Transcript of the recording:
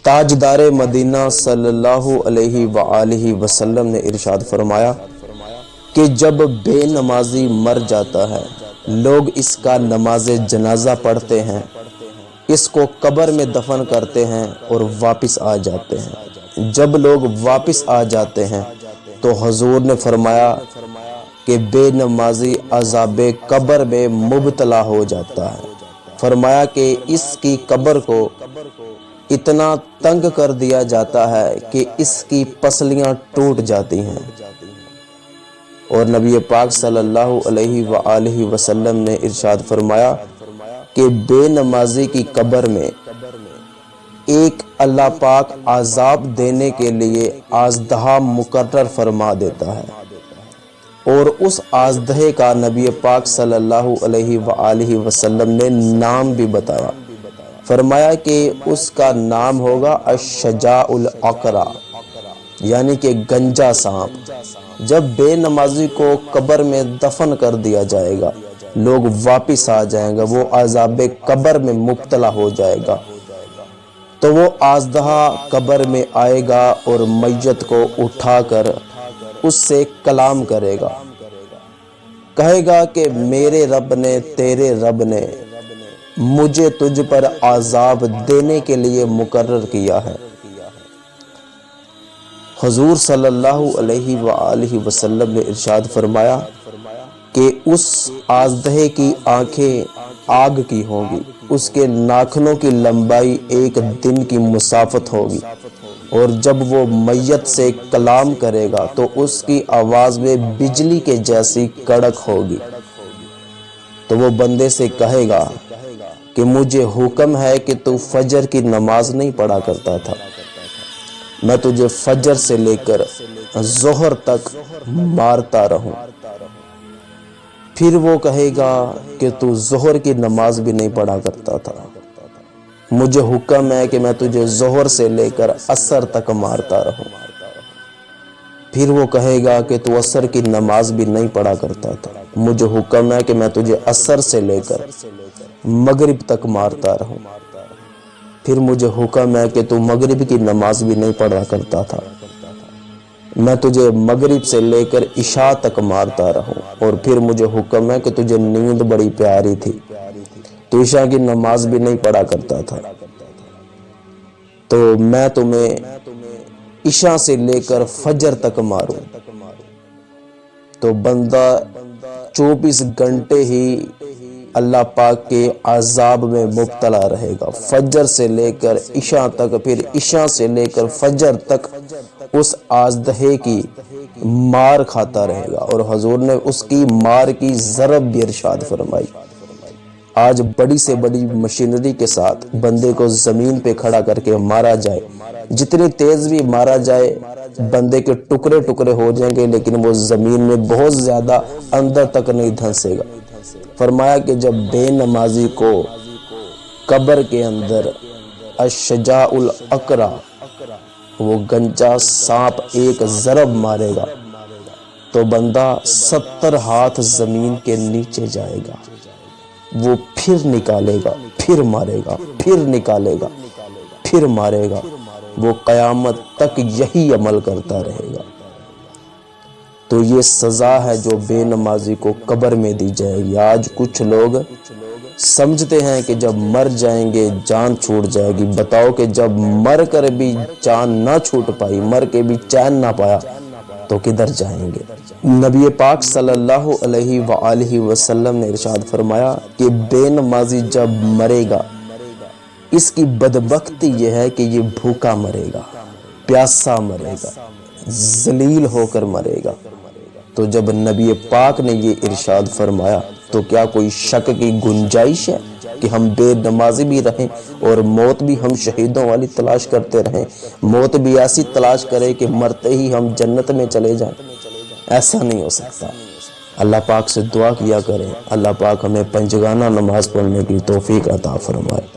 تاجدار مدینہ صلی اللہ علیہ وآلہ وسلم نے ارشاد فرمایا کہ جب بے نمازی مر جاتا ہے، لوگ اس کا نماز جنازہ پڑھتے ہیں، اس کو قبر میں دفن کرتے ہیں اور واپس آ جاتے ہیں۔ جب لوگ واپس آ جاتے ہیں تو حضور نے فرمایا کہ بے نمازی عذاب قبر میں مبتلا ہو جاتا ہے۔ فرمایا کہ اس کی قبر کو اتنا تنگ کر دیا جاتا ہے کہ اس کی پسلیاں ٹوٹ جاتی ہیں۔ اور نبی پاک صلی اللہ علیہ وآلہ وسلم نے ارشاد فرمایا کہ بے نمازی کی قبر میں ایک اللہ پاک عذاب دینے کے لیے آزدہا مقرر فرما دیتا ہے، اور اس آزدہے کا نبی پاک صلی اللہ علیہ وآلہ وسلم نے نام بھی بتایا۔ فرمایا کہ اس کا نام ہوگا الشجاع الاقرع، یعنی کہ گنجا سانپ۔ جب بے نمازی کو قبر میں دفن کر دیا جائے گا، لوگ واپس آ جائیں گا، وہ عذاب قبر میں مبتلا ہو جائے گا، تو وہ آزدہا قبر میں آئے گا اور میت کو اٹھا کر اس سے کلام کرے گا، کہے گا کہ میرے رب نے، تیرے رب نے مجھے تجھ پر عذاب دینے کے لیے مقرر کیا ہے۔ حضور صلی اللہ علیہ وآلہ وسلم نے ارشاد فرمایا کہ اس آزدہے کی آنکھیں آگ کی ہوں گی، اس کے ناخنوں کی لمبائی ایک دن کی مسافت ہوگی، اور جب وہ میت سے کلام کرے گا تو اس کی آواز میں بجلی کے جیسی کڑک ہوگی۔ تو وہ بندے سے کہے گا کہ مجھے حکم ہے کہ تو فجر کی نماز نہیں پڑھا کرتا تھا، میں تجھے فجر سے لے کر ظہر تک مارتا رہوں۔ پھر وہ کہے گا کہ تو ظہر کی نماز بھی نہیں پڑھا کرتا تھا، مجھے حکم ہے کہ میں تجھے ظہر سے لے کر عصر تک مارتا رہوں۔ پھر وہ کہے گا کہ تو عصر کی نماز بھی نہیں پڑھا کرتا تھا، مجھے حکم ہے کہ میں تجھے عصر سے لے کر مغرب تک مارتا رہوں۔ پھر مجھے حکم ہے کہ تو مغرب کی نماز بھی نہیں پڑھا کرتا تھا، میں تجھے مغرب سے لے کر عشاء تک مارتا رہوں۔ اور پھر مجھے حکم ہے کہ تجھے نیند بڑی پیاری تھی، تو عشاء کی نماز بھی نہیں پڑھا کرتا تھا، تو میں تمہیں عشاء سے لے کر فجر تک ماروں۔ تو بندہ 24 گھنٹے ہی اللہ پاک کے عذاب میں مبتلا رہے گا، فجر سے لے کر عشاء تک، پھر عشاء سے لے کر فجر تک اس آزدہے کی مار کھاتا رہے گا۔ اور حضور نے اس کی مار کی ضرب بھی ارشاد فرمائی۔ آج بڑی سے بڑی مشینری کے ساتھ بندے کو زمین پہ کھڑا کر کے مارا جائے، جتنی تیز بھی مارا جائے بندے کے ٹکڑے ٹکڑے ہو جائیں گے، لیکن وہ زمین میں بہت زیادہ اندر تک نہیں دھنسے گا۔ فرمایا کہ جب بے نمازی کو قبر کے اندر الشجاع الاقرع، وہ گنجا سانپ ایک ضرب مارے گا تو بندہ 70 ہاتھ زمین کے نیچے جائے گا، وہ پھر نکالے گا، پھر مارے گا، پھر نکالے گا، پھر مارے گا، وہ قیامت تک یہی عمل کرتا رہے گا۔ تو یہ سزا ہے جو بے نمازی کو قبر میں دی جائے گی۔ آج کچھ لوگ سمجھتے ہیں کہ جب مر جائیں گے جان چھوٹ جائے گی۔ بتاؤ کہ جب مر کر بھی جان نہ چھوٹ پائی، مر کے بھی چین نہ پایا، تو کدھر جائیں گے؟ نبی پاک صلی اللہ علیہ وآلہ وسلم نے ارشاد فرمایا کہ بے نمازی جب مرے گا، اس کی بدبختی یہ ہے کہ یہ بھوکا مرے گا، پیاسا مرے گا، ذلیل ہو کر مرے گا۔ تو جب نبی پاک نے یہ ارشاد فرمایا تو کیا کوئی شک کی گنجائش ہے کہ ہم بے نمازی بھی رہیں اور موت بھی ہم شہیدوں والی تلاش کرتے رہیں، موت بھی ایسی تلاش کرے کہ مرتے ہی ہم جنت میں چلے جائیں؟ ایسا نہیں ہو سکتا۔ اللہ پاک سے دعا کیا کریں، اللہ پاک ہمیں پنجگانہ نماز پڑھنے کی توفیق عطا فرمائے۔